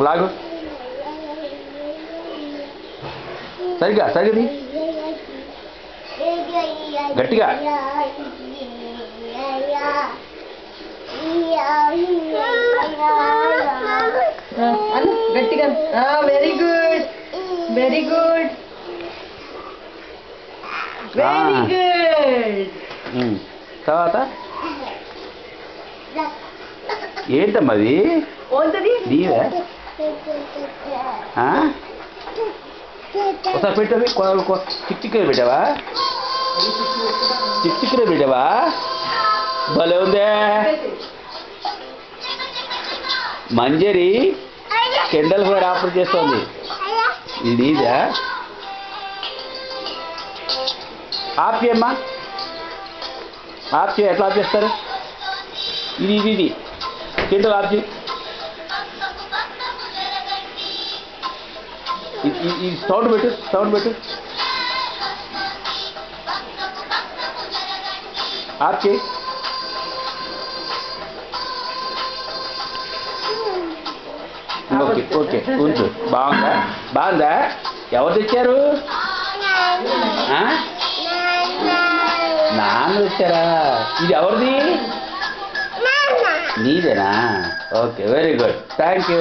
లాగు సరిగ్గా సరిగ్గా గట్టిగా గట్టిగా very good very good very good. తర్వాత ఏంటమ్మా అది నీవే ఒకసారి పెట్టవి చిక్చిక్కలు పెట్టావా చిక్చిక్కలు పెట్టావా భలే ఉందే మంజరి కెండల్ ఫైర్ ఆఫర్ చేస్తుంది ఇది నీదా ఆఫ్ చేయమ్మా ఆఫ్ చేయ ఎట్లా ఆఫ్ చేస్తారు ఇది ఇది ఇది కెండల్ ఆఫ్ చేయి ఇది సౌండ్ పెట్టు ఆఫ్ చేయి ఓకే ఓకే ఉంచు బాగుందా ఎవరు తెచ్చారు నాన్న తెచ్చారా ఇది ఎవరిది నీదేనా okay very good thank you